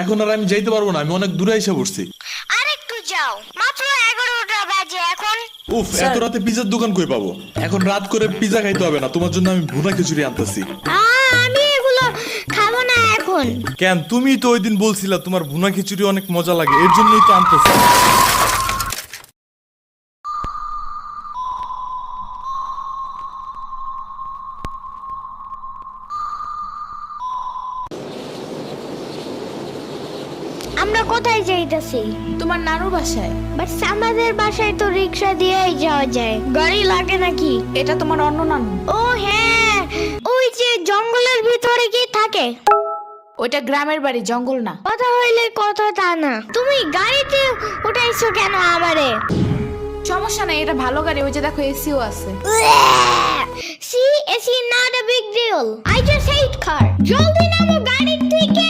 এখন আর আমি যাইতে পারবো না, আমি অনেক দূরে এসে পড়ছি। আরেকটু যাও, মাত্র 11টা বাজে এখন। উফ, এত রাতে পিজার দোকান কই পাবো? এখন রাত করে পিজা খাইতে হবে না, তোমার জন্য আমি ভুনা খিচুড়ি আনতেছি। আমি এগুলো খাবো না এখন। কেন? তুমি তো ওই দিন বলছিলা তোমার ভুনা খিচুড়ি অনেক মজা লাগে, এর জন্যই তো আনতেছি। আমরা কোথায় যাইতেছি? তোমার নানুর বাসায়। বাট আমাদের বাসায় তো রিক্সা দিয়েই যাওয়া যায়, গাড়ি লাগে নাকি? এটা তোমার অন্য নানু। ও হ্যাঁ, ওই যে জঙ্গলের ভিতরে কি থাকে? ওইটা গ্রামের বাড়ি, জঙ্গল না। কথা হইলে কথা তা না। তুমি গাড়িতে উঠাইছো কেন আমারে? সমস্যা নাই, এটা ভালো গাড়ি। ওই যে দেখো, এসিও আছে। See, it's not a big deal. I just hate car. জলদি নামো গাড়ি থেকে।